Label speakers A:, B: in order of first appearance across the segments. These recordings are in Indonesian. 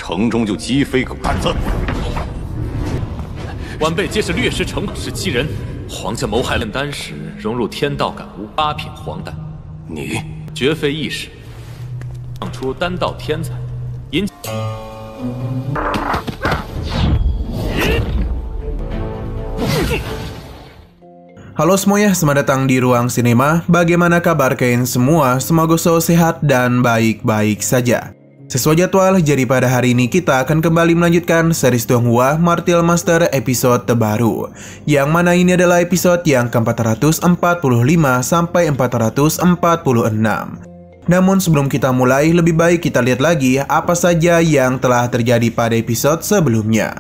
A: 城中就鸡飞狗蛋子。
B: 晚辈皆是略施城是欺人，皇家谋害炼丹时融入天道感悟8品黄丹，
A: 你
B: 绝非易事。放出丹道天才，引起。
C: Halo semuanya, selamat datang di Ruang Sinema. Bagaimana kabar kalian semua? Semoga selalu sehat dan baik-baik saja. Sesuai jadwal, jadi pada hari ini kita akan kembali melanjutkan series Donghua Martial Master episode terbaru. Yang mana ini adalah episode yang ke-445 sampai 446. Namun sebelum kita mulai, lebih baik kita lihat lagi apa saja yang telah terjadi pada episode sebelumnya.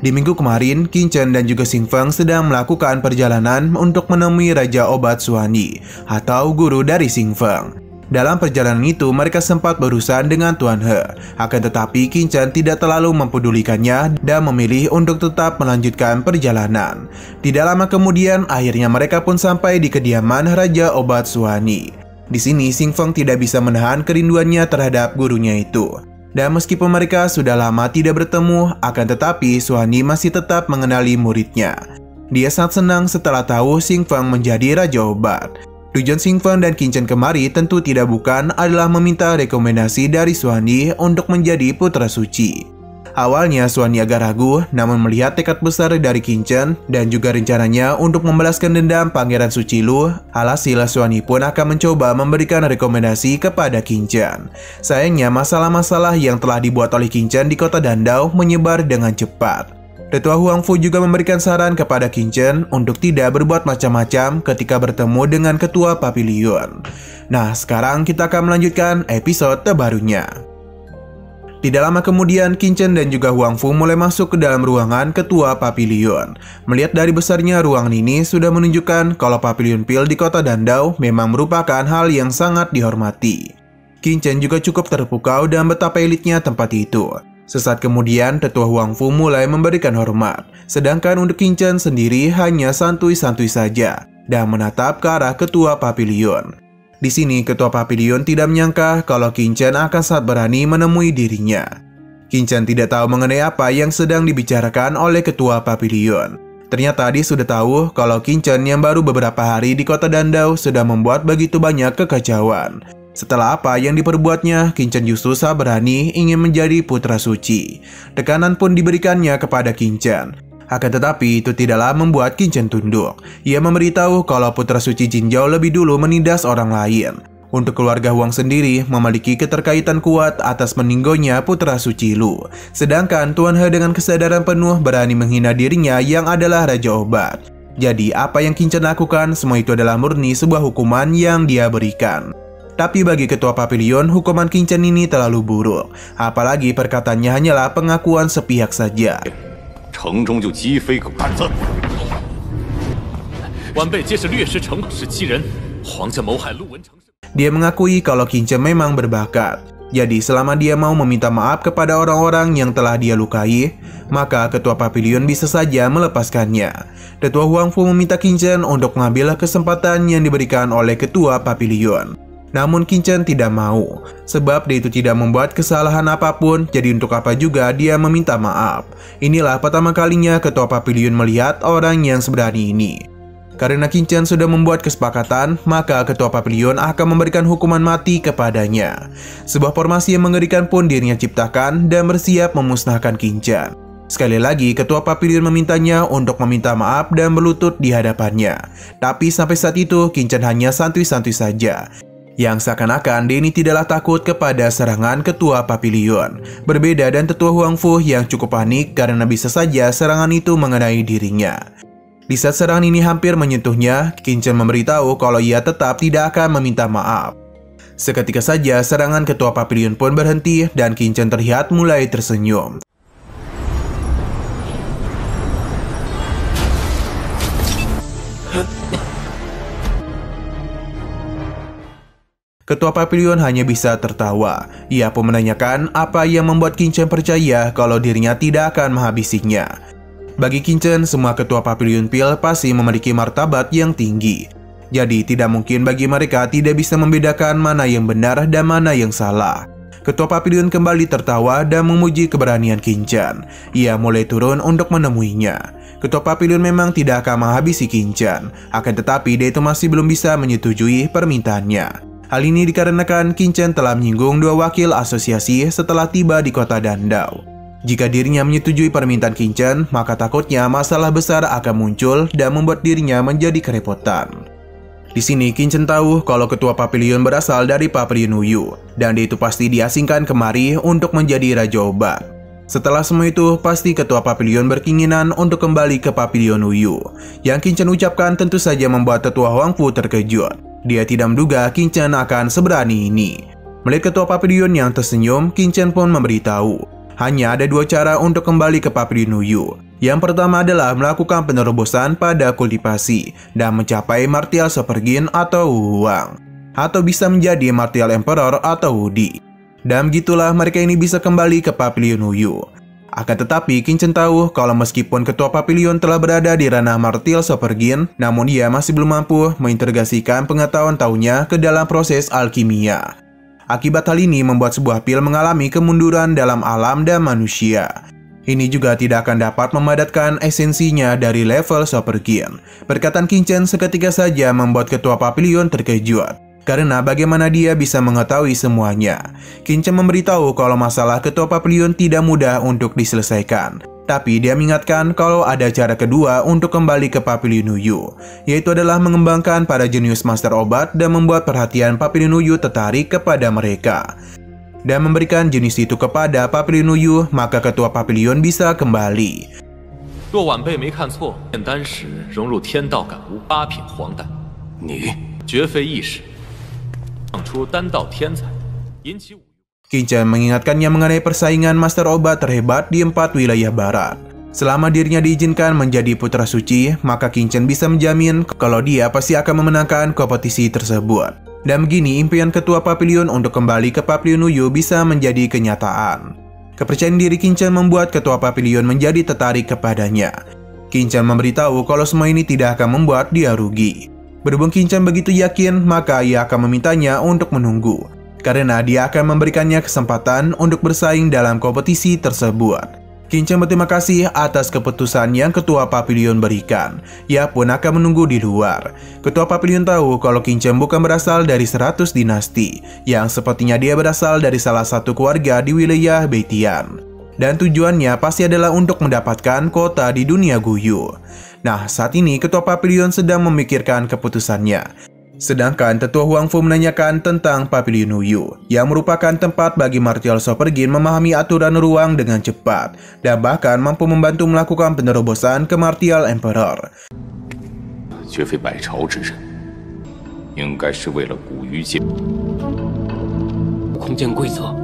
C: Di minggu kemarin, Qin Chen dan juga Xing Feng sedang melakukan perjalanan untuk menemui Raja Obat Xuanyi atau guru dari Xing Feng. Dalam perjalanan itu, mereka sempat berurusan dengan Tuan He. Akan tetapi, Qin Chen tidak terlalu mempedulikannya dan memilih untuk tetap melanjutkan perjalanan. Tidak lama kemudian, akhirnya mereka pun sampai di kediaman Raja Obat Xuanyi. Di sini, Xing Feng tidak bisa menahan kerinduannya terhadap gurunya itu. Dan meskipun mereka sudah lama tidak bertemu, akan tetapi Xuanyi masih tetap mengenali muridnya. Dia sangat senang setelah tahu Xing Feng menjadi Raja Obat. Tujuan Xing Feng dan Qin Chen kemari tentu tidak bukan adalah meminta rekomendasi dari Xuanyi untuk menjadi putra suci. Awalnya Xuanyi agak ragu, namun melihat tekad besar dari Qin Chen dan juga rencananya untuk membalaskan dendam Pangeran Suci Lu, alhasil Xuanyi pun akan mencoba memberikan rekomendasi kepada Qin Chen. Sayangnya masalah-masalah yang telah dibuat oleh Qin Chen di kota Dandao menyebar dengan cepat. Tetua Huang Fu juga memberikan saran kepada Qin Chen untuk tidak berbuat macam-macam ketika bertemu dengan Ketua Papilion. Nah, sekarang kita akan melanjutkan episode terbarunya. Tidak lama kemudian, Qin Chen dan juga Huang Fu mulai masuk ke dalam ruangan Ketua Papilion. Melihat dari besarnya ruangan ini sudah menunjukkan kalau Papilion Pil di kota Dandao memang merupakan hal yang sangat dihormati. Qin Chen juga cukup terpukau dan betapa elitnya tempat itu. Sesaat kemudian, Tetua Huang Fu mulai memberikan hormat. Sedangkan untuk Qin Chen sendiri hanya santuy-santuy saja dan menatap ke arah Ketua Papilion. Di sini, Ketua Papilion tidak menyangka kalau Qin Chen akan sangat berani menemui dirinya. Qin Chen tidak tahu mengenai apa yang sedang dibicarakan oleh Ketua Papilion. Ternyata dia sudah tahu kalau Qin Chen yang baru beberapa hari di kota Dandao sudah membuat begitu banyak kekacauan. Setelah apa yang diperbuatnya, Qin Chen justru sangat berani ingin menjadi putra suci. Tekanan pun diberikannya kepada Qin Chen. Akan tetapi itu tidaklah membuat Qin Chen tunduk. Ia memberitahu kalau putra suci Jinzhou lebih dulu menindas orang lain. Untuk keluarga Huang sendiri memiliki keterkaitan kuat atas meninggalnya putra suci Lu. Sedangkan Tuan He dengan kesadaran penuh berani menghina dirinya yang adalah Raja Obat. Jadi apa yang Qin Chen lakukan semua itu adalah murni sebuah hukuman yang dia berikan. Tapi bagi Ketua Papilion, hukuman Qin Chen ini terlalu buruk. Apalagi perkataannya hanyalah pengakuan sepihak saja.
A: 城中就鸡飞狗蛋子。
B: 晚辈皆是略施城是欺人，皇家谋害陆文成。
C: Dia mengakui kalau Qin Chen memang berbakat. Jadi selama dia mau meminta maaf kepada orang-orang yang telah dia lukai, maka Ketua Papilion bisa saja melepaskannya. Tetua Huang Fu meminta Qin Chen untuk mengambil kesempatan yang diberikan oleh Ketua Papilion. Namun Qin Chen tidak mau, sebab dia itu tidak membuat kesalahan apapun, jadi untuk apa juga dia meminta maaf. Inilah pertama kalinya Ketua Papilion melihat orang yang seberani ini. Karena Qin Chen sudah membuat kesepakatan, maka Ketua Papilion akan memberikan hukuman mati kepadanya. Sebuah formasi yang mengerikan pun dirinya ciptakan dan bersiap memusnahkan Qin Chen. Sekali lagi, Ketua Papilion memintanya untuk meminta maaf dan berlutut di hadapannya. Tapi sampai saat itu, Qin Chen hanya santuy-santuy saja. Yang seakan-akan dia ini tidaklah takut kepada serangan Ketua Papilion. Berbeda dan Tetua Huang Fu yang cukup panik karena bisa saja serangan itu mengenai dirinya. Di saat serangan ini hampir menyentuhnya, Qin Chen memberitahu kalau ia tetap tidak akan meminta maaf. Seketika saja serangan Ketua Papilion pun berhenti dan Qin Chen terlihat mulai tersenyum. Ketua Papilion hanya bisa tertawa. Ia pun menanyakan apa yang membuat Qin Chen percaya kalau dirinya tidak akan menghabisinya. Bagi Qin Chen, semua Ketua Papilion Pil pasti memiliki martabat yang tinggi. Jadi tidak mungkin bagi mereka tidak bisa membedakan mana yang benar dan mana yang salah. Ketua Papilion kembali tertawa dan memuji keberanian Qin Chen. Ia mulai turun untuk menemuinya. Ketua Papilion memang tidak akan menghabisi Qin Chen, akan tetapi dia itu masih belum bisa menyetujui permintaannya. Hal ini dikarenakan Qin Chen telah menyinggung dua wakil asosiasi setelah tiba di kota Dandao. Jika dirinya menyetujui permintaan Qin Chen, maka takutnya masalah besar akan muncul dan membuat dirinya menjadi kerepotan. Di sini Qin Chen tahu kalau ketua Papilion berasal dari Papilion Wuyu, dan dia itu pasti diasingkan kemari untuk menjadi Raja Obat. Setelah semua itu, pasti ketua Papilion berkeinginan untuk kembali ke Papilion Wuyu. Yang Qin Chen ucapkan tentu saja membuat tetua Huang Fu terkejut. Dia tidak menduga Qin Chen akan seberani ini. Melihat ketua Papilion yang tersenyum, Qin Chen pun memberitahu hanya ada dua cara untuk kembali ke Papilion Wuyu. Yang pertama adalah melakukan penerobosan pada kultivasi dan mencapai Martial Supergin atau Wuwang, atau bisa menjadi Martial Emperor atau Wudi. Dan begitulah mereka ini bisa kembali ke Papilion Wuyu. Akan tetapi Qin Chen tahu kalau meskipun ketua Papilion telah berada di ranah Martial Supergin, namun ia masih belum mampu mengintegrasikan pengetahuan tahunya ke dalam proses alkimia. Akibat hal ini membuat sebuah pil mengalami kemunduran dalam alam dan manusia. Ini juga tidak akan dapat memadatkan esensinya dari level Supergin. Perkataan Qin Chen seketika saja membuat ketua Papilion terkejut. Karena bagaimana dia bisa mengetahui semuanya. Qin Chen memberitahu kalau masalah ketua Papilion tidak mudah untuk diselesaikan. Tapi dia mengingatkan kalau ada cara kedua untuk kembali ke Papilion Wuyu, yaitu adalah mengembangkan para jenius master obat dan membuat perhatian Papilion Wuyu tertarik kepada mereka. Dan memberikan jenis itu kepada Papilion Wuyu, maka ketua Papilion bisa kembali.
B: 若晚辈没看错，炼丹时融入天道感悟8品黄丹，
A: 你
B: 绝非易事，放出丹道天才，引起。
C: Qin Chen mengingatkannya mengenai persaingan master obat terhebat di 4 wilayah barat. Selama dirinya diizinkan menjadi putra suci, maka Qin Chen bisa menjamin kalau dia pasti akan memenangkan kompetisi tersebut. Dan begini impian ketua Papilion untuk kembali ke Papilion Wuyu bisa menjadi kenyataan. Kepercayaan diri Qin Chen membuat ketua Papilion menjadi tertarik kepadanya. Qin Chen memberitahu kalau semua ini tidak akan membuat dia rugi. Berhubung Qin Chen begitu yakin, maka ia akan memintanya untuk menunggu. Karena dia akan memberikannya kesempatan untuk bersaing dalam kompetisi tersebut. Qin Chen berterima kasih atas keputusan yang ketua Papilion berikan. Ia pun akan menunggu di luar. Ketua Papilion tahu kalau Qin Chen bukan berasal dari 100 dinasti, yang sepertinya dia berasal dari salah satu keluarga di wilayah Beitian. Dan tujuannya pasti adalah untuk mendapatkan kota di dunia Guyu. Nah, saat ini ketua Papilion sedang memikirkan keputusannya. Sedangkan tetua Huang Fu menanyakan tentang Papilion Wuyu, yang merupakan tempat bagi Martial Supergin memahami aturan ruang dengan cepat, dan bahkan mampu membantu melakukan penerobosan ke Martial Emperor.
A: 绝非百朝之人，应该是为了古于界空间规则，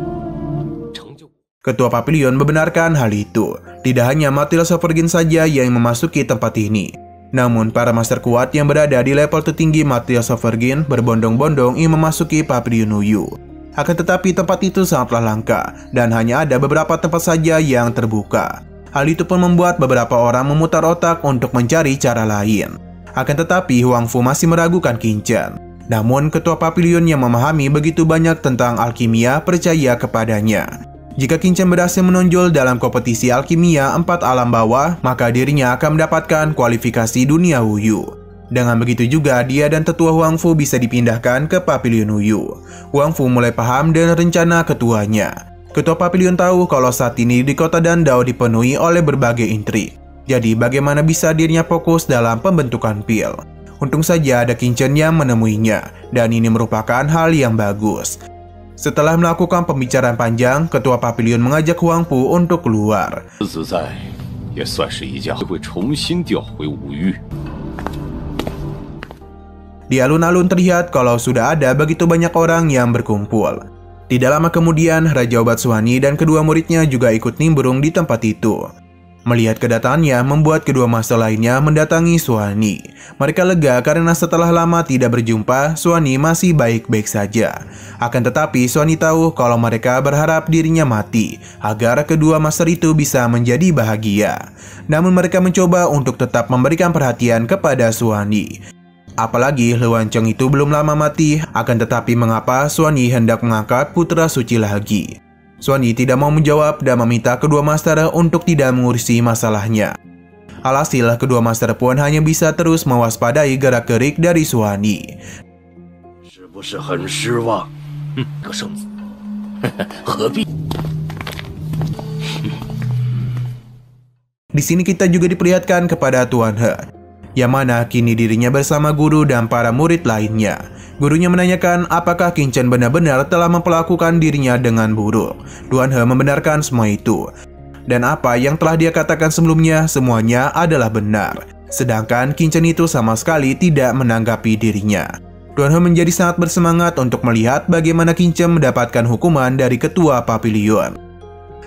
A: 成就。
C: Ketua Papilion membenarkan hal itu. Tidak hanya Martial Supergin saja yang memasuki tempat ini. Namun, para master kuat yang berada di level tertinggi Martial Supergin berbondong-bondong ingin memasuki Papilion Wuyu. Akan tetapi tempat itu sangatlah langka, dan hanya ada beberapa tempat saja yang terbuka. Hal itu pun membuat beberapa orang memutar otak untuk mencari cara lain. Akan tetapi Huang Fu masih meragukan Qin Chen. Namun, ketua Papilion yang memahami begitu banyak tentang alkimia percaya kepadanya. Jika Qin Chen berhasil menonjol dalam kompetisi alkimia 4 alam bawah, maka dirinya akan mendapatkan kualifikasi dunia Wuyu. Dengan begitu juga, dia dan tetua Huang Fu bisa dipindahkan ke Papilion Wuyu. Huang Fu mulai paham dengan rencana ketuanya. Ketua Papilion tahu kalau saat ini di kota Dandao dipenuhi oleh berbagai intrik. Jadi bagaimana bisa dirinya fokus dalam pembentukan pil? Untung saja ada Qin Chen yang menemuinya, dan ini merupakan hal yang bagus. Setelah melakukan pembicaraan panjang, ketua Papilion mengajak Huang Fu untuk keluar.
A: 自在也算是一家会重新调回五域。
C: Di alun-alun terlihat kalau sudah ada begitu banyak orang yang berkumpul. Tidak lama kemudian, Raja Obat Suani dan kedua muridnya juga ikut nimbrung di tempat itu. Melihat kedatangannya membuat kedua master lainnya mendatangi Suani. Mereka lega karena setelah lama tidak berjumpa, Suani masih baik-baik saja. Akan tetapi Suani tahu kalau mereka berharap dirinya mati, agar kedua master itu bisa menjadi bahagia. Namun mereka mencoba untuk tetap memberikan perhatian kepada Suani. Apalagi Lewancong itu belum lama mati, akan tetapi mengapa Xuan Yi hendak mengangkat putra suci lagi? Xuan Yi tidak mau menjawab dan meminta kedua master untuk tidak mengurusi masalahnya. Alhasil, kedua master pun hanya bisa terus mewaspadai gerak-gerik dari Xuan Yi. Di sini kita juga diperlihatkan kepada Tuan He, yang mana kini dirinya bersama guru dan para murid lainnya. Gurunya menanyakan apakah Qin Chen benar-benar telah memperlakukan dirinya dengan buruk. Tuan He membenarkan semua itu. Dan apa yang telah dia katakan sebelumnya, semuanya adalah benar. Sedangkan Qin Chen itu sama sekali tidak menanggapi dirinya. Tuan He menjadi sangat bersemangat untuk melihat bagaimana Qin Chen mendapatkan hukuman dari ketua Papilion.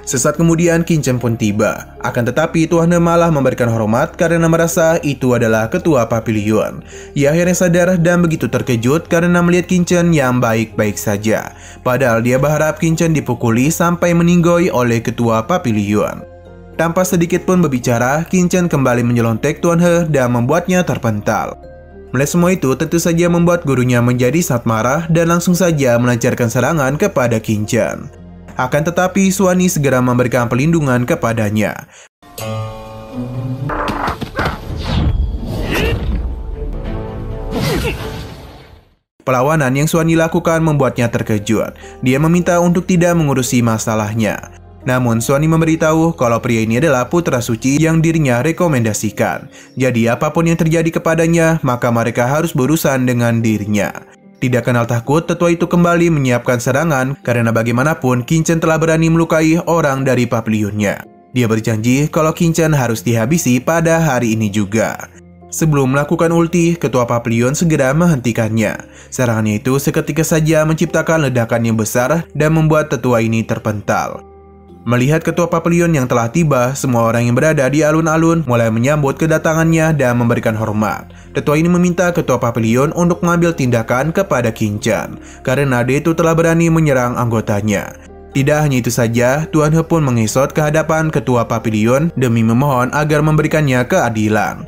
C: Sesaat kemudian Qin Chen pun tiba. Akan tetapi Tuan He malah memberikan hormat karena merasa itu adalah ketua Papilion. Ia akhirnya sadar dan begitu terkejut karena melihat Qin Chen yang baik-baik saja. Padahal dia berharap Qin Chen dipukuli sampai meninggoy oleh ketua Papilion. Tanpa sedikit pun berbicara, Qin Chen kembali menyelontek Tuan He dan membuatnya terpental. Melihat semua itu tentu saja membuat gurunya menjadi sangat marah dan langsung saja melancarkan serangan kepada Qin Chen. Akan tetapi Xuan Yi segera memberikan perlindungan kepadanya. Perlawanan yang Xuan Yi lakukan membuatnya terkejut. Dia meminta untuk tidak mengurusi masalahnya. Namun Xuan Yi memberitahu kalau pria ini adalah putra suci yang dirinya rekomendasikan. Jadi apapun yang terjadi kepadanya, maka mereka harus berurusan dengan dirinya. Tidak kenal takut, tetua itu kembali menyiapkan serangan karena bagaimanapun Qin Chen telah berani melukai orang dari Papilionnya. Dia berjanji kalau Qin Chen harus dihabisi pada hari ini juga. Sebelum melakukan ulti, ketua Papilion segera menghentikannya. Serangannya itu seketika saja menciptakan ledakan yang besar dan membuat tetua ini terpental. Melihat ketua Papilion yang telah tiba, semua orang yang berada di alun-alun mulai menyambut kedatangannya dan memberikan hormat. Tetua ini meminta ketua Papilion untuk mengambil tindakan kepada Qin Chen, karena dia itu telah berani menyerang anggotanya. Tidak hanya itu saja, Tuan He pun mengesot ke hadapan ketua Papilion demi memohon agar memberikannya keadilan.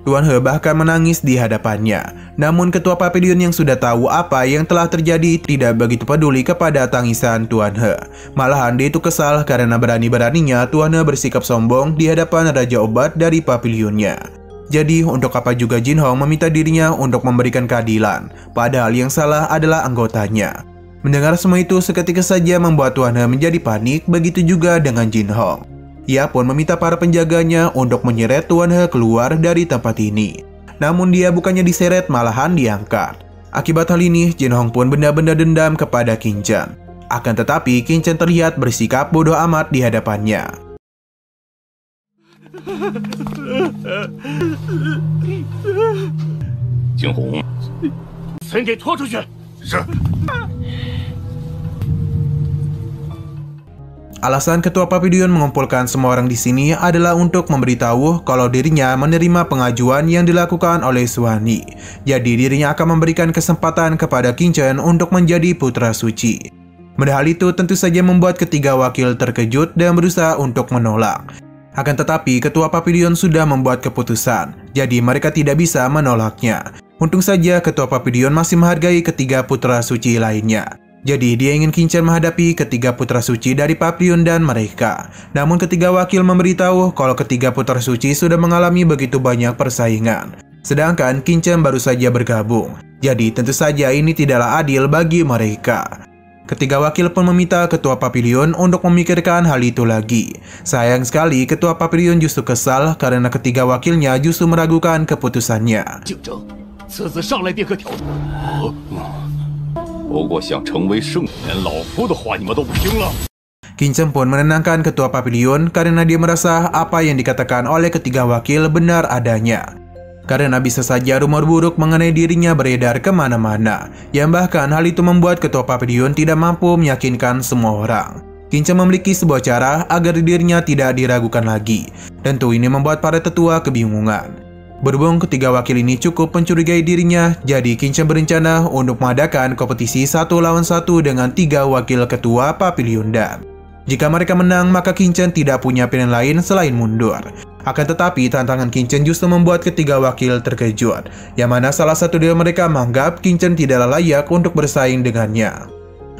C: Tuan He bahkan menangis di hadapannya. Namun ketua Papilion yang sudah tahu apa yang telah terjadi tidak begitu peduli kepada tangisan Tuan He. Malahan dia itu kesal karena berani-beraninya Tuan He bersikap sombong di hadapan Raja Obat dari Papilionnya. Jadi untuk apa juga Jin Hong meminta dirinya untuk memberikan keadilan, padahal yang salah adalah anggotanya. Mendengar semua itu seketika saja membuat Tuan He menjadi panik, begitu juga dengan Jin Hong. Ia pun meminta para penjaganya untuk menyeret Tuan He keluar dari tempat ini. Namun dia bukannya diseret, malahan diangkat. Akibat hal ini, Jin Hong pun benar-benar dendam kepada Qin Chen. Akan tetapi, Qin Chen terlihat bersikap bodoh amat di hadapannya.
A: Jin Hong,
C: alasan ketua Papilion mengumpulkan semua orang di sini adalah untuk memberitahu kalau dirinya menerima pengajuan yang dilakukan oleh Xuan Yi. Jadi dirinya akan memberikan kesempatan kepada Qin Chen untuk menjadi putra suci. Padahal itu tentu saja membuat ketiga wakil terkejut dan berusaha untuk menolak. Akan tetapi ketua Papilion sudah membuat keputusan, jadi mereka tidak bisa menolaknya. Untung saja ketua Papilion masih menghargai ketiga putra suci lainnya. Jadi dia ingin Qin Chen menghadapi ketiga putra suci dari Papilion dan mereka. Namun ketiga wakil memberitahu kalau ketiga putra suci sudah mengalami begitu banyak persaingan. Sedangkan Qin Chen baru saja bergabung. Jadi tentu saja ini tidaklah adil bagi mereka. Ketiga wakil pun meminta ketua Papilion untuk memikirkan hal itu lagi. Sayang sekali ketua Papilion justru kesal karena ketiga wakilnya justru meragukan keputusannya. Qin Chen pun menenangkan ketua Papilion karena dia merasa apa yang dikatakan oleh ketiga wakil benar adanya. Karena bisa saja rumor buruk mengenai dirinya beredar kemana-mana, yang bahkan hal itu membuat ketua Papilion tidak mampu meyakinkan semua orang. Qin Chen memiliki sebuah cara agar dirinya tidak diragukan lagi. Tentu ini membuat para tetua kebingungan. Berhubung ketiga wakil ini cukup mencurigai dirinya, jadi Qin Chen berencana untuk mengadakan kompetisi 1 lawan 1 dengan 3 wakil ketua Papilion dan jika mereka menang, maka Qin Chen tidak punya pilihan lain selain mundur. Akan tetapi, tantangan Qin justru membuat ketiga wakil terkejut, yang mana salah satu dari mereka menganggap Qin tidaklah layak untuk bersaing dengannya.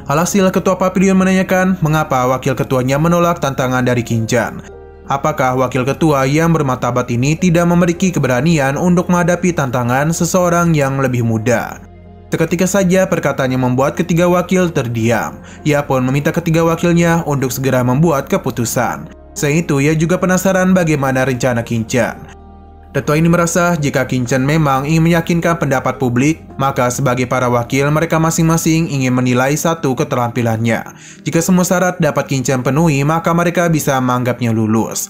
C: Alhasil, ketua pavilion menanyakan mengapa wakil ketuanya menolak tantangan dari Qin. Apakah wakil ketua yang bermartabat ini tidak memiliki keberanian untuk menghadapi tantangan seseorang yang lebih muda? Seketika saja perkataannya membuat ketiga wakil terdiam. Ia pun meminta ketiga wakilnya untuk segera membuat keputusan. Selain itu, ia juga penasaran bagaimana rencana Qin. Tetua ini merasa jika Qin memang ingin meyakinkan pendapat publik, maka sebagai para wakil mereka masing-masing ingin menilai satu keterampilannya. Jika semua syarat dapat Qin penuhi, maka mereka bisa menganggapnya lulus.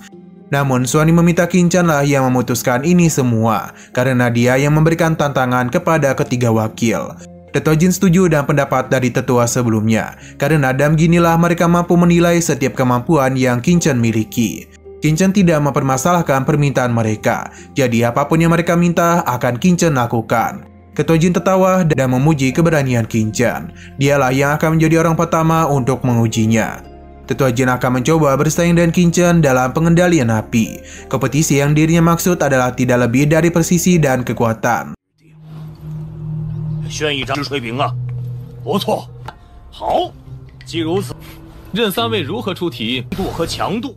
C: Namun, Xuan Ying meminta Qin lah yang memutuskan ini semua, karena dia yang memberikan tantangan kepada ketiga wakil. Tetua Jin setuju dengan pendapat dari tetua sebelumnya, karena dalam ginilah mereka mampu menilai setiap kemampuan yang Qin miliki. Qin tidak mempermasalahkan permintaan mereka, jadi apapun yang mereka minta akan Qin lakukan. Ketua Jin tertawa dan memuji keberanian Qin. Dialah yang akan menjadi orang pertama untuk mengujinya. Tetua Jin akan mencoba bersaing dengan Qin dalam pengendalian api. Kompetisi yang dirinya maksud adalah tidak lebih dari presisi dan kekuatan.
D: 宣一张水平啊，不错，好，既如此，
B: 任三位如何出题？
D: 度和强度。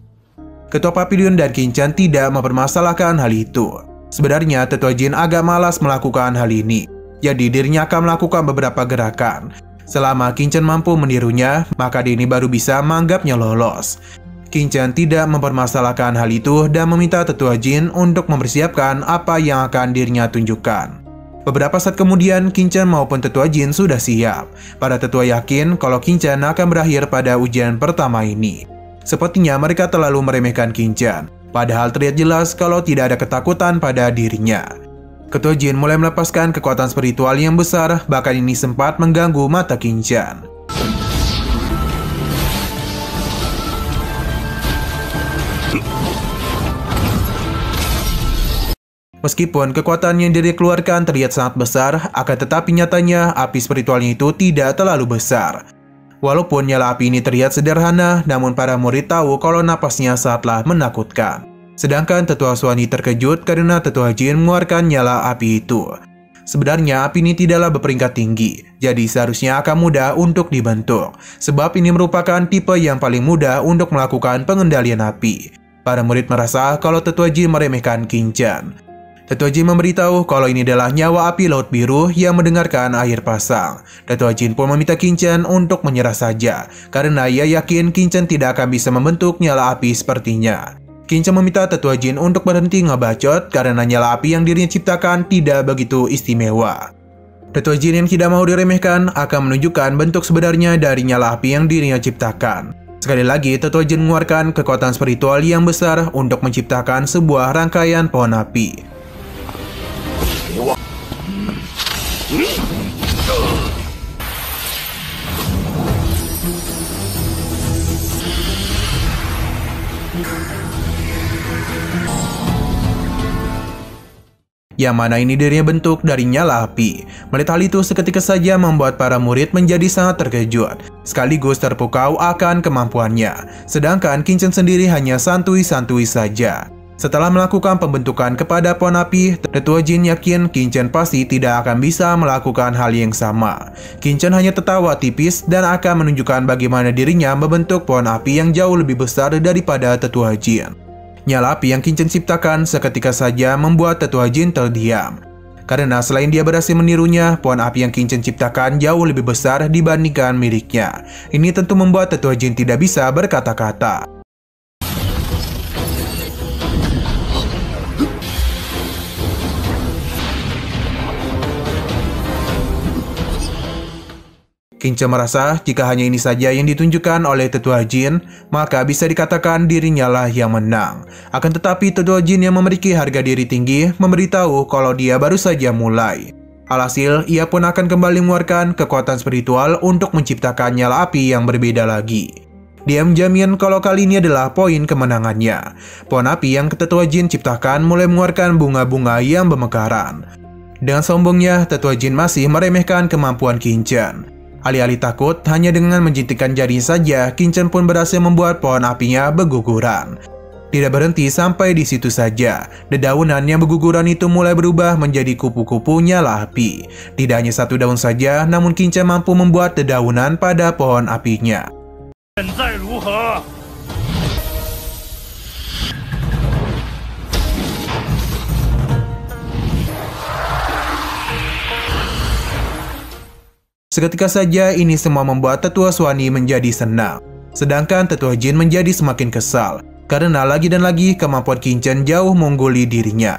C: Ketua pavilion dan Qin tidak mempermasalahkan hal itu. Sebenarnya Tetua Jin agak malas melakukan hal ini, jadi dirinya akan melakukan beberapa gerakan. Selama Qin mampu menirunya, maka dia ini baru bisa menganggapnya lolos. Qin tidak mempermasalahkan hal itu dan meminta Tetua Jin untuk mempersiapkan apa yang akan dirinya tunjukkan. Beberapa saat kemudian, Qin maupun Tetua Jin sudah siap. Para tetua yakin kalau Qin akan berakhir pada ujian pertama ini. Sepertinya mereka terlalu meremehkan Qin, padahal terlihat jelas kalau tidak ada ketakutan pada dirinya. Ketua Jin mulai melepaskan kekuatan spiritual yang besar, bahkan ini sempat mengganggu mata Qin. Meskipun kekuatan yang diri keluarkan terlihat sangat besar, akan tetapi nyatanya api spiritualnya itu tidak terlalu besar. Walaupun nyala api ini terlihat sederhana, namun para murid tahu kalau napasnya sangatlah menakutkan. Sedangkan Tetua Xuan Ying terkejut karena Tetua Jin mengeluarkan nyala api itu. Sebenarnya api ini tidaklah berperingkat tinggi, jadi seharusnya akan mudah untuk dibentuk. Sebab ini merupakan tipe yang paling mudah untuk melakukan pengendalian api. Para murid merasa kalau Tetua Jin meremehkan Qin. Tetua Jin memberitahu kalau ini adalah nyawa api Laut Biru yang mendengarkan air pasang. Tetua Jin pun meminta Qin untuk menyerah saja, karena ia yakin Qin tidak akan bisa membentuk nyala api sepertinya. Qin meminta Tetua Jin untuk berhenti ngebacot karena nyala api yang dirinya ciptakan tidak begitu istimewa. Tetua Jin yang tidak mau diremehkan akan menunjukkan bentuk sebenarnya dari nyala api yang dirinya ciptakan. Sekali lagi, Tetua Jin mengeluarkan kekuatan spiritual yang besar untuk menciptakan sebuah rangkaian pohon api. Yang mana ini dirinya bentuk dari nyala api. Melihat hal itu seketika saja membuat para murid menjadi sangat terkejut, sekaligus terpukau akan kemampuannya. Sedangkan Qin sendiri hanya santuy-santuy saja. Setelah melakukan pembentukan kepada pohon api, Tetua Jin yakin Qin pasti tidak akan bisa melakukan hal yang sama. Qin hanya tertawa tipis dan akan menunjukkan bagaimana dirinya membentuk pohon api yang jauh lebih besar daripada Tetua Jin. Nyala api yang Qin ciptakan seketika saja membuat Tetua Jin terdiam. Karena selain dia berhasil menirunya, pohon api yang Qin ciptakan jauh lebih besar dibandingkan miliknya. Ini tentu membuat Tetua Jin tidak bisa berkata-kata. Qin merasa jika hanya ini saja yang ditunjukkan oleh Tetua Jin, maka bisa dikatakan dirinya lah yang menang. Akan tetapi Tetua Jin yang memiliki harga diri tinggi memberitahu kalau dia baru saja mulai. Alhasil, ia pun akan kembali mengeluarkan kekuatan spiritual untuk menciptakan nyala api yang berbeda lagi. Dia menjamin kalau kali ini adalah poin kemenangannya. Pohon api yang Tetua Jin ciptakan mulai mengeluarkan bunga-bunga yang bermekaran. Dengan sombongnya, Tetua Jin masih meremehkan kemampuan Qin. Alih-alih takut, hanya dengan menjintikkan jari saja, Qin pun berhasil membuat pohon apinya berguguran. Tidak berhenti sampai di situ saja, dedaunan yang berguguran itu mulai berubah menjadi kupu-kupu nyala api. Tidak hanya satu daun saja, namun Qin Chen mampu membuat dedaunan pada pohon apinya. Seketika saja ini semua membuat Tetua Xuanyi menjadi senang. Sedangkan Tetua Jin menjadi semakin kesal, karena lagi dan lagi kemampuan Qin Chen jauh mengungguli dirinya.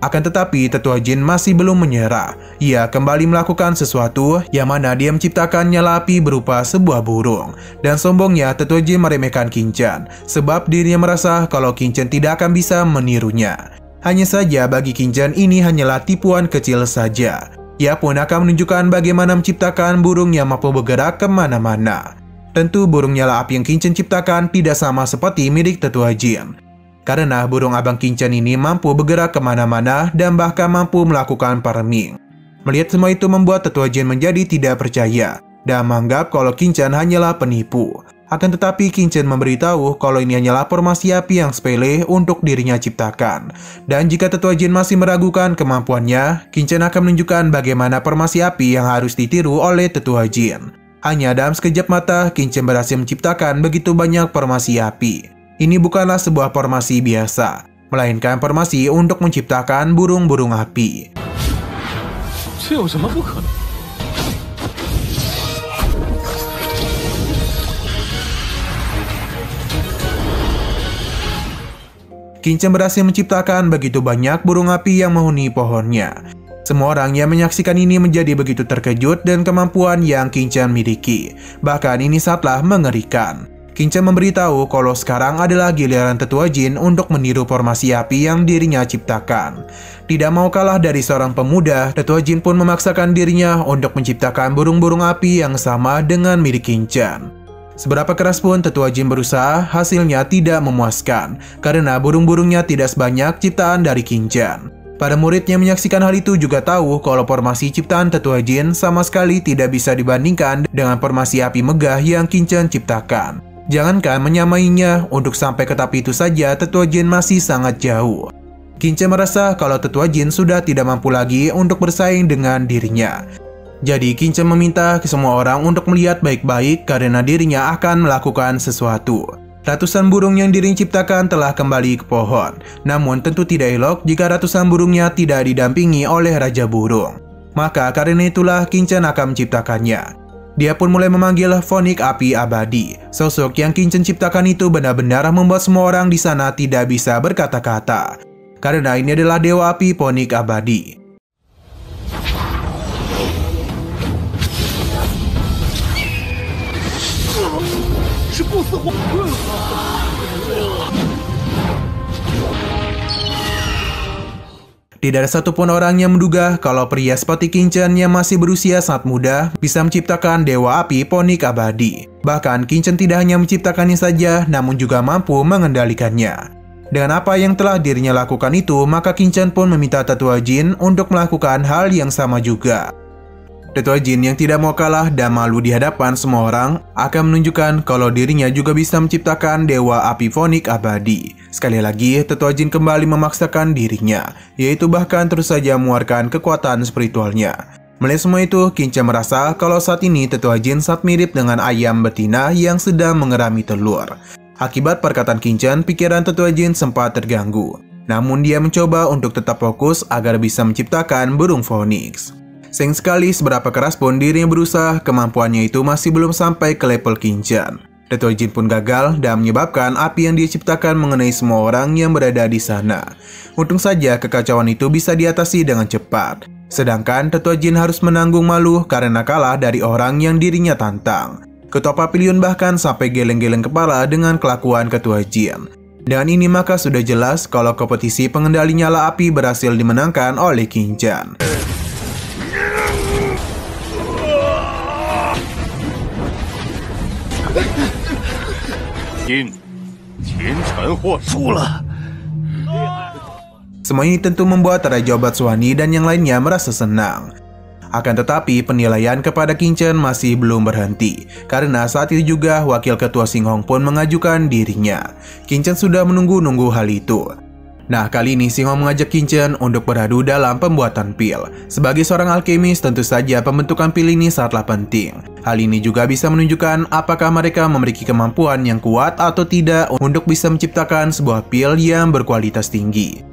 C: Akan tetapi Tetua Jin masih belum menyerah. Ia kembali melakukan sesuatu yang mana dia menciptakan nyala api berupa sebuah burung. Dan sombongnya Tetua Jin meremehkan Qin Chen, sebab dirinya merasa kalau Qin Chen tidak akan bisa menirunya. Hanya saja bagi Qin Chen ini hanyalah tipuan kecil saja. Ia pun akan menunjukkan bagaimana menciptakan burung yang mampu bergerak kemana-mana. Tentu burung nyala api yang Qin Chen ciptakan tidak sama seperti milik Tetua Jin. Karena burung abang Qin Chen ini mampu bergerak kemana-mana dan bahkan mampu melakukan farming. Melihat semua itu membuat Tetua Jin menjadi tidak percaya dan menganggap kalau Qin Chen hanyalah penipu. Akan tetapi Qin Chen memberitahu kalau ini hanyalah formasi api yang sepele untuk dirinya ciptakan. Dan jika Tetua Jin masih meragukan kemampuannya, Qin Chen akan menunjukkan bagaimana formasi api yang harus ditiru oleh Tetua Jin. Hanya dalam sekejap mata, Qin Chen berhasil menciptakan begitu banyak formasi api. Ini bukanlah sebuah formasi biasa, melainkan formasi untuk menciptakan burung-burung api. Qin Chen berhasil menciptakan begitu banyak burung api yang menghuni pohonnya. Semua orang yang menyaksikan ini menjadi begitu terkejut dengan kemampuan yang Qin Chen miliki. Bahkan ini sangatlah mengerikan. Qin Chen memberitahu kalau sekarang adalah giliran Tetua Jin untuk meniru formasi api yang dirinya ciptakan. Tidak mau kalah dari seorang pemuda, Tetua Jin pun memaksakan dirinya untuk menciptakan burung-burung api yang sama dengan milik Qin Chen. Seberapa keras pun Tetua Jin berusaha, hasilnya tidak memuaskan, karena burung-burungnya tidak sebanyak ciptaan dari Qin Chen. Para murid yang menyaksikan hal itu juga tahu kalau formasi ciptaan Tetua Jin sama sekali tidak bisa dibandingkan dengan formasi api megah yang Qin Chen ciptakan. Jangankan menyamainya, untuk sampai ke tahap itu saja Tetua Jin masih sangat jauh. Qin Chen merasa kalau Tetua Jin sudah tidak mampu lagi untuk bersaing dengan dirinya. Jadi Qin Chen meminta ke semua orang untuk melihat baik-baik karena dirinya akan melakukan sesuatu. Ratusan burung yang dirinya ciptakan telah kembali ke pohon. Namun tentu tidak elok jika ratusan burungnya tidak didampingi oleh Raja Burung. Maka karena itulah Qin Chen akan menciptakannya. Dia pun mulai memanggil Fonik Api Abadi. Sosok yang Qin Chen ciptakan itu benar-benar membuat semua orang di sana tidak bisa berkata-kata. Karena ini adalah Dewa Api Fonik Abadi. Tidak ada satupun orang yang menduga kalau pria seperti Qin Chen yang masih berusia sangat muda bisa menciptakan Dewa Api Fonik Abadi. Bahkan Qin Chen tidak hanya menciptakannya saja, namun juga mampu mengendalikannya. Dengan apa yang telah dirinya lakukan itu, maka Qin Chen pun meminta Tetua Jin untuk melakukan hal yang sama juga. Tetua Jin yang tidak mau kalah dan malu di hadapan semua orang akan menunjukkan kalau dirinya juga bisa menciptakan Dewa Api Fonik Abadi. Sekali lagi, Tetua Jin kembali memaksakan dirinya, yaitu bahkan terus saja mengeluarkan kekuatan spiritualnya. Melihat semua itu, Qin Chen merasa kalau saat ini Tetua Jin sangat mirip dengan ayam betina yang sedang mengerami telur. Akibat perkataan Qin Chen, pikiran Tetua Jin sempat terganggu. Namun dia mencoba untuk tetap fokus agar bisa menciptakan burung Phoenix. Sayang sekali seberapa keras pun dirinya berusaha, kemampuannya itu masih belum sampai ke level Qin Chen. Tetua Jin pun gagal dan menyebabkan api yang dia ciptakan mengenai semua orang yang berada di sana. Untung saja kekacauan itu bisa diatasi dengan cepat. Sedangkan Tetua Jin harus menanggung malu karena kalah dari orang yang dirinya tantang. Ketua Papilion bahkan sampai geleng-geleng kepala dengan kelakuan Ketua Jin. Dengan ini maka sudah jelas kalau kompetisi pengendali nyala api berhasil dimenangkan oleh Qin Chen. Semua ini tentu membuat Raja Obat Xuanyi dan yang lainnya merasa senang. Akan tetapi penilaian kepada Qin Chen masih belum berhenti, karena saat itu juga wakil ketua Xinghong pun mengajukan dirinya. Qin Chen sudah menunggu-nunggu hal itu. Nah, kali ini Xinghong mengajak Qin Chen untuk beradu dalam pembuatan pil. Sebagai seorang alkemis, tentu saja pembentukan pil ini sangatlah penting. Hal ini juga bisa menunjukkan apakah mereka memiliki kemampuan yang kuat atau tidak untuk bisa menciptakan sebuah pil yang berkualitas tinggi.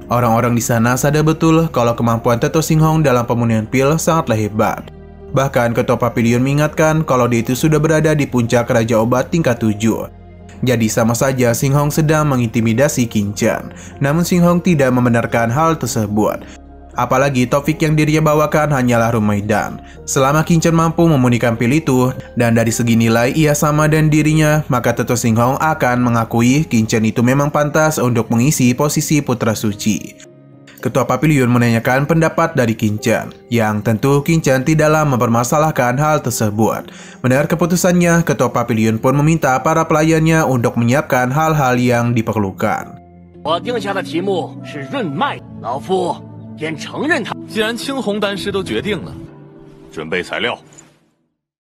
C: Orang-orang di sana sadar betul kalau kemampuan Teto Xinghong dalam pemurnian pil sangatlah hebat. Bahkan Ketua Papilion mengingatkan kalau dia itu sudah berada di puncak Raja Obat tingkat 7. Jadi sama saja Xinghong sedang mengintimidasi Qin Chen. Namun Xinghong tidak membenarkan hal tersebut. Apalagi topik yang dirinya bawakan hanyalah Rumaidan. Selama Qin Chen mampu memunikan pil itu, dan dari segi nilai ia sama dengan dirinya, maka Teto Xinghong akan mengakui Qin Chen itu memang pantas untuk mengisi posisi Putra Suci. Ketua Papilion menanyakan pendapat dari Qin Chen, yang tentu Qin Chen tidaklah mempermasalahkan hal tersebut. Mendengar keputusannya, Ketua Papilion pun meminta para pelayannya untuk menyiapkan hal-hal yang diperlukan.
D: 我定下的题目是润脉，老夫便承认他。
B: 既然青红丹师都决定了，
A: 准备材料。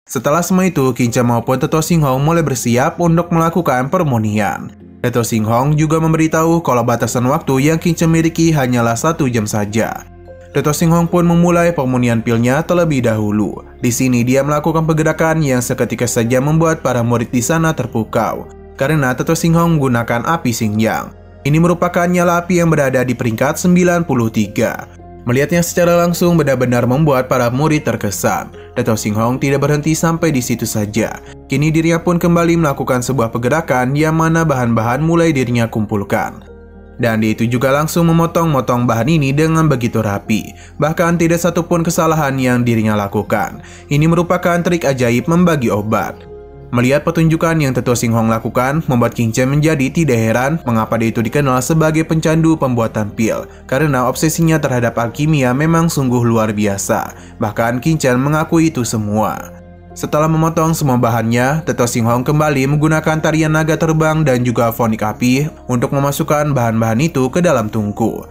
C: Setelah semua itu, Qin Chen maupun Teto Xinghong mulai bersiap untuk melakukan permunian. Teto Xinghong juga memberitahu kalau batasan waktu yang Qin Chen miliki hanyalah 1 jam saja. Teto Xinghong pun memulai permunian pilnya terlebih dahulu. Di sini dia melakukan pergerakan yang seketika saja membuat para murid di sana terpukau, karena Teto Xinghong menggunakan api Xingyang. Ini merupakan nyala api yang berada di peringkat 93. Melihatnya secara langsung benar-benar membuat para murid terkesan. Teto Xinghong tidak berhenti sampai di situ saja. Kini dirinya pun kembali melakukan sebuah pergerakan yang mana bahan-bahan mulai dirinya kumpulkan. Dan dia itu juga langsung memotong-motong bahan ini dengan begitu rapi. Bahkan tidak satupun kesalahan yang dirinya lakukan. Ini merupakan trik ajaib membagi obat. Melihat petunjukan yang Teto Xinghong lakukan, membuat Qin Chen menjadi tidak heran mengapa dia itu dikenal sebagai pencandu pembuatan pil, karena obsesinya terhadap alkimia memang sungguh luar biasa. Bahkan Qin Chen mengakui itu semua. Setelah memotong semua bahannya, Teto Xinghong kembali menggunakan tarian naga terbang dan juga fonik api untuk memasukkan bahan-bahan itu ke dalam tungku.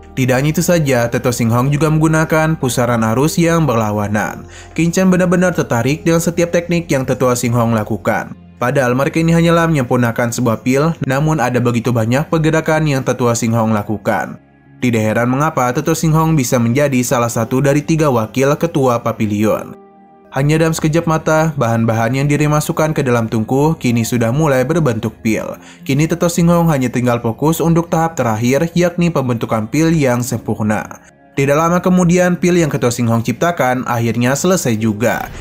C: Tidak hanya itu saja, Teto Xinghong juga menggunakan pusaran arus yang berlawanan. Qin Chen benar-benar tertarik dengan setiap teknik yang Teto Xinghong lakukan. Padahal mereka ini hanyalah menyempurnakan sebuah pil, namun ada begitu banyak pergerakan yang Teto Xinghong lakukan. Tidak heran mengapa Teto Xinghong bisa menjadi salah satu dari 3 wakil ketua Papilion. Hanya dalam sekejap mata, bahan-bahan yang dimasukkan ke dalam tungku kini sudah mulai berbentuk pil. Kini Teto Xinghong hanya tinggal fokus untuk tahap terakhir, yakni pembentukan pil yang sempurna. Tidak lama kemudian, pil yang Teto Xinghong ciptakan akhirnya selesai juga.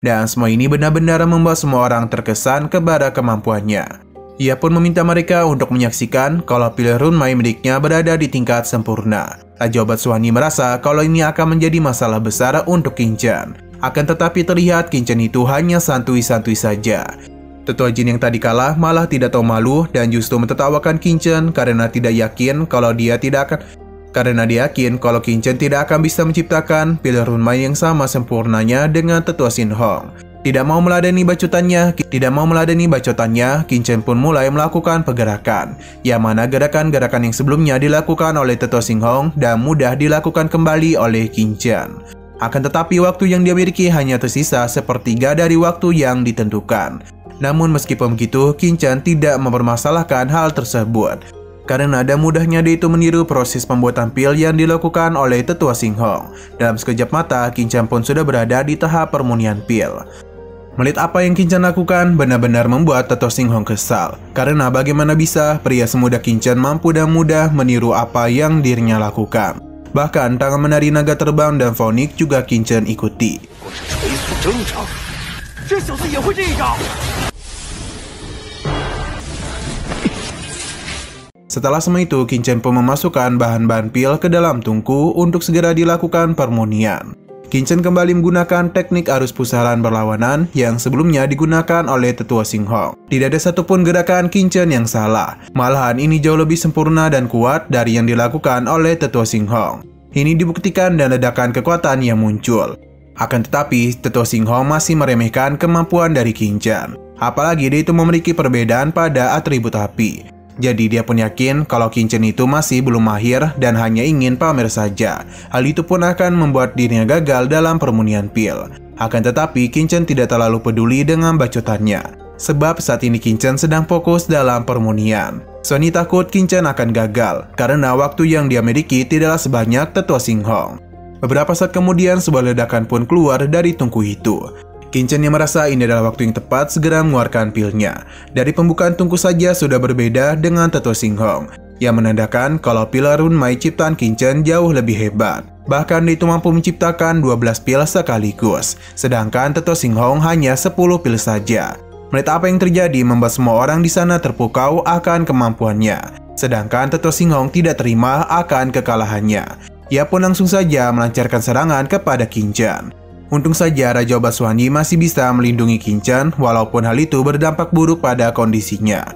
C: Dan semua ini benar-benar membuat semua orang terkesan kepada kemampuannya. Ia pun meminta mereka untuk menyaksikan kalau pil runmai miliknya berada di tingkat sempurna. Raja Obat Suwani merasa kalau ini akan menjadi masalah besar untuk Qin Chen. Akan tetapi terlihat Qin Chen itu hanya santuy-santuy saja. Tetua Jin yang tadi kalah malah tidak tahu malu dan justru mentertawakan Qin Chen karena dia yakin kalau Qin Chen tidak akan bisa menciptakan pil runmai yang sama sempurnanya dengan Tetua Xinghong. Tidak mau meladeni bacotannya, Qin Chen pun mulai melakukan pergerakan, yang mana gerakan-gerakan yang sebelumnya dilakukan oleh Tetua Xinghong dan mudah dilakukan kembali oleh Qin Chen. Akan tetapi waktu yang dia miliki hanya tersisa sepertiga dari waktu yang ditentukan. Namun meskipun begitu, Qin Chen tidak mempermasalahkan hal tersebut. Karena ada mudahnya dia itu meniru proses pembuatan pil yang dilakukan oleh Tetua Xinghong. Dalam sekejap mata, Qin Chen pun sudah berada di tahap permunian pil. Melihat apa yang Qin Chen lakukan benar-benar membuat Tetua Xinghong kesal. Karena bagaimana bisa pria semuda Qin Chen mampu dan mudah meniru apa yang dirinya lakukan. Bahkan tangan menari naga terbang dan fonik juga Qin Chen ikuti. Setelah semua itu, Qin Chen pun memasukkan bahan-bahan pil ke dalam tungku untuk segera dilakukan permunian. Qin Chen kembali menggunakan teknik arus pusaran berlawanan yang sebelumnya digunakan oleh Tetua Xinghong. Tidak ada satupun gerakan Qin Chen yang salah. Malahan ini jauh lebih sempurna dan kuat dari yang dilakukan oleh Tetua Xinghong. Ini dibuktikan dan ledakan kekuatan yang muncul. Akan tetapi, Tetua Xinghong masih meremehkan kemampuan dari Qin Chen. Apalagi dia itu memiliki perbedaan pada atribut api. Jadi dia pun yakin kalau Qin Chen itu masih belum mahir dan hanya ingin pamer saja. Hal itu pun akan membuat dirinya gagal dalam permunian pil. Akan tetapi, Qin Chen tidak terlalu peduli dengan bacotannya. Sebab saat ini Qin Chen sedang fokus dalam permunian. Xuan Yi takut Qin Chen akan gagal karena waktu yang dia miliki tidaklah sebanyak Tetua Xinghong. Beberapa saat kemudian sebuah ledakan pun keluar dari tungku itu. Qin Chen yang merasa ini adalah waktu yang tepat segera mengeluarkan pilnya. Dari pembukaan tungku saja sudah berbeda dengan Tetua Xinghong, yang menandakan kalau pil runmai ciptaan Qin Chen jauh lebih hebat. Bahkan dia itu mampu menciptakan 12 pil sekaligus, sedangkan Tetua Xinghong hanya 10 pil saja. Melihat apa yang terjadi membuat semua orang di sana terpukau akan kemampuannya. Sedangkan Tetua Xinghong tidak terima akan kekalahannya. Ia pun langsung saja melancarkan serangan kepada Qin Chen. Untung saja Raja Obat Xuan Yi masih bisa melindungi Qin Chen walaupun hal itu berdampak buruk pada kondisinya.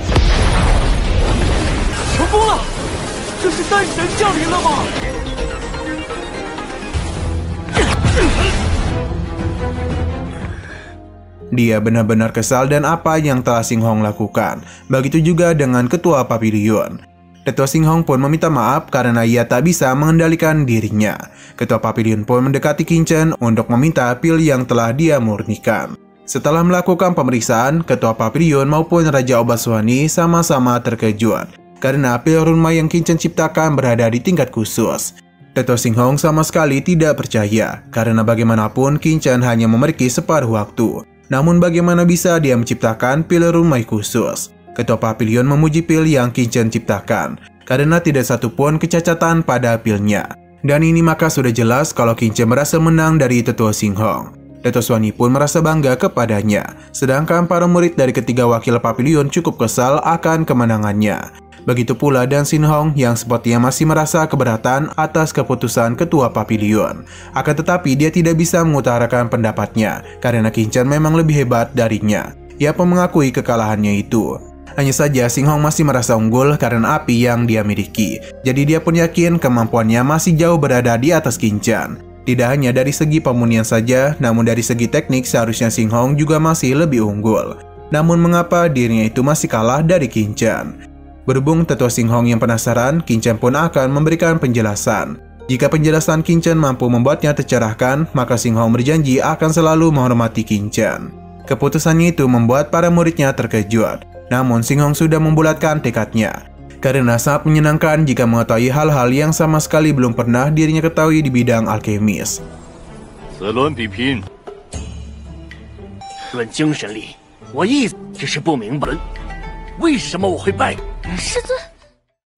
C: Dia benar-benar kesal dan apa yang telah Xinghong lakukan. Begitu juga dengan Ketua Papilion. Tetua Xinghong pun meminta maaf karena ia tak bisa mengendalikan dirinya. Ketua Papilion pun mendekati Qin Chen untuk meminta pil yang telah dia murnikan. Setelah melakukan pemeriksaan, Ketua Papilion maupun Raja Obat Xuan Yi sama-sama terkejut karena pil runmai yang Qin Chen ciptakan berada di tingkat khusus. Tetua Xinghong sama sekali tidak percaya karena bagaimanapun Qin Chen hanya memiliki separuh waktu. Namun bagaimana bisa dia menciptakan pil runmai khusus? Ketua Papilion memuji pil yang Qin Chen ciptakan karena tidak satupun kecacatan pada pilnya. Dan ini maka sudah jelas kalau Qin Chen merasa menang dari Tetua Xinghong. Tetua Xuan Yi pun merasa bangga kepadanya, sedangkan para murid dari ketiga wakil Papilion cukup kesal akan kemenangannya. Begitu pula dan Xinghong yang sepertinya masih merasa keberatan atas keputusan Ketua Papilion. Akan tetapi dia tidak bisa mengutarakan pendapatnya karena Qin Chen memang lebih hebat darinya. Ia pun mengakui kekalahannya itu. Hanya saja Xinghong masih merasa unggul karena api yang dia miliki. Jadi dia pun yakin kemampuannya masih jauh berada di atas Qin Chen. Tidak hanya dari segi pemunian saja, namun dari segi teknik seharusnya Xinghong juga masih lebih unggul. Namun mengapa dirinya itu masih kalah dari Qin Chen? Berhubung Tetua Xinghong yang penasaran, Qin Chen pun akan memberikan penjelasan. Jika penjelasan Qin Chen mampu membuatnya tercerahkan, maka Xinghong berjanji akan selalu menghormati Qin Chen. Keputusannya itu membuat para muridnya terkejut. Namun Xinghong sudah membulatkan tekadnya. Karena sangat menyenangkan jika mengetahui hal-hal yang sama sekali belum pernah dirinya ketahui di bidang alkemis.
D: 此轮比拼，论精神力，我一直是不明白，为什么我会败？
E: 师尊，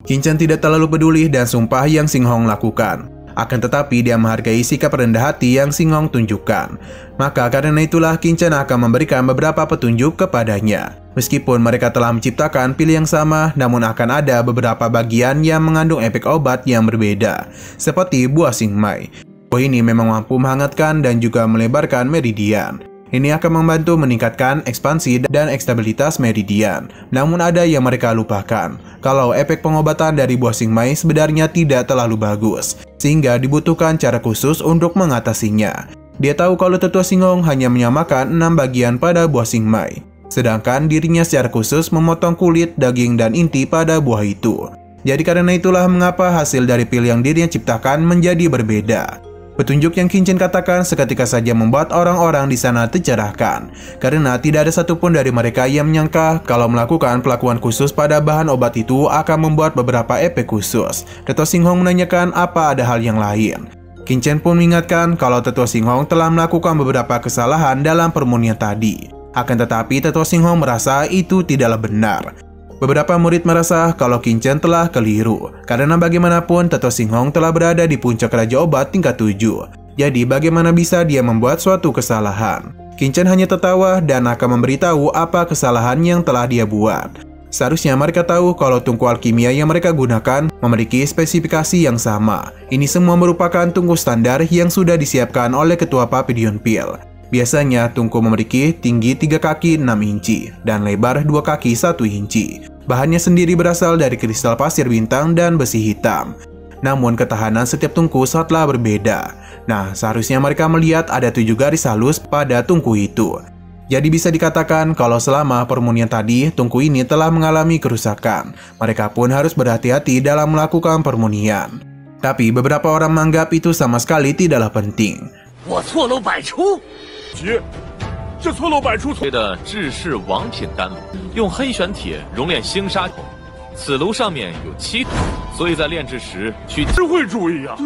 C: Qin Chen tidak terlalu peduli dan sumpah yang Xinghong lakukan. Akan tetapi dia menghargai sikap rendah hati yang Xinghong tunjukkan. Maka karena itulah Qin Chen akan memberikan beberapa petunjuk kepadanya. Meskipun mereka telah menciptakan pil yang sama, namun akan ada beberapa bagian yang mengandung efek obat yang berbeda. Seperti buah Xingmai. Buah ini memang mampu menghangatkan dan juga melebarkan meridian. Ini akan membantu meningkatkan ekspansi dan ekstabilitas meridian. Namun ada yang mereka lupakan, kalau efek pengobatan dari buah Xingmai sebenarnya tidak terlalu bagus, sehingga dibutuhkan cara khusus untuk mengatasinya. Dia tahu kalau Tetua Xinghong hanya menyamakan 6 bagian pada buah Xingmai, sedangkan dirinya secara khusus memotong kulit, daging, dan inti pada buah itu. Jadi karena itulah mengapa hasil dari pil yang dirinya ciptakan menjadi berbeda. Petunjuk yang Qin Chen katakan seketika saja membuat orang-orang di sana tercerahkan, karena tidak ada satupun dari mereka yang menyangka kalau melakukan pelakuan khusus pada bahan obat itu akan membuat beberapa efek khusus. Tetua Xinghong menanyakan apa ada hal yang lain. Qin Chen pun mengingatkan kalau Tetua Xinghong telah melakukan beberapa kesalahan dalam permunian tadi. Akan tetapi Tetua Xinghong merasa itu tidaklah benar. Beberapa murid merasa kalau Qin Chen telah keliru, karena bagaimanapun Tetua Xinghong telah berada di puncak Raja Obat tingkat 7. Jadi bagaimana bisa dia membuat suatu kesalahan? Qin Chen hanya tertawa dan akan memberitahu apa kesalahan yang telah dia buat. Seharusnya mereka tahu kalau tungku alkimia yang mereka gunakan memiliki spesifikasi yang sama. Ini semua merupakan tungku standar yang sudah disiapkan oleh Ketua Papilion Pil. Biasanya tungku memiliki tinggi 3 kaki 6 inci dan lebar 2 kaki 1 inci. Bahannya sendiri berasal dari kristal pasir bintang dan besi hitam. Namun ketahanan setiap tungku sangatlah berbeda. Nah, seharusnya mereka melihat ada 7 garis halus pada tungku itu. Jadi bisa dikatakan kalau selama permunian tadi, tungku ini telah mengalami kerusakan. Mereka pun harus berhati-hati dalam melakukan permunian. Tapi beberapa orang menganggap itu sama sekali tidaklah penting.
D: 我错漏百出。
E: 姐，这错漏百出。
B: 的制式王品丹炉，用黑玄铁熔炼星砂。此炉上面有7土，所以在炼制时需
E: 智慧主义啊！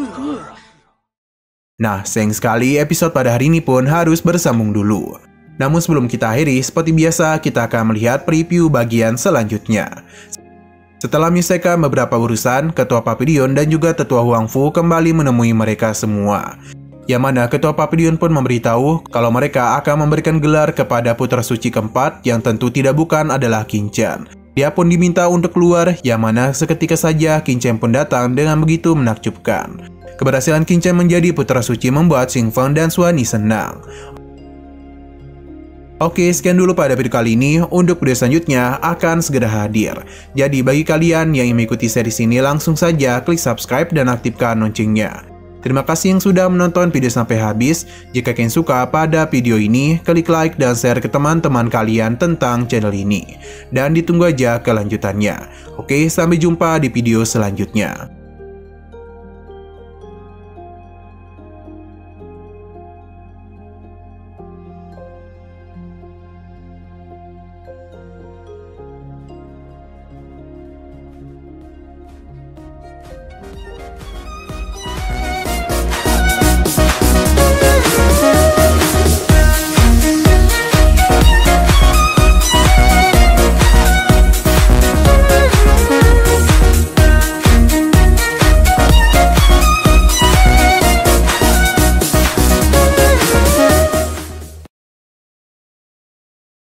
C: Nah, sayang sekali episode pada hari ini pun harus bersambung dulu. Namun sebelum kita akhiri, seperti biasa kita akan melihat preview bagian selanjutnya. Setelah menyelesaikan beberapa urusan, Ketua Papillon dan juga Tetua Huangfu kembali menemui mereka semua. Yang mana Ketua Papillon pun memberitahu kalau mereka akan memberikan gelar kepada putra suci keempat yang tentu tidak bukan adalah Qin Chen. Dia pun diminta untuk keluar, yang mana seketika saja Qin Chen pun datang dengan begitu menakjubkan. Keberhasilan Qin Chen menjadi putra suci membuat Xing Feng dan Xuani senang. Oke, sekian dulu pada video kali ini. Untuk video selanjutnya akan segera hadir. Jadi bagi kalian yang ingin mengikuti series ini, langsung saja klik subscribe dan aktifkan loncengnya. Terima kasih yang sudah menonton video sampai habis. Jika kalian suka pada video ini, klik like dan share ke teman-teman kalian tentang channel ini. Dan ditunggu aja kelanjutannya. Oke, sampai jumpa di video selanjutnya.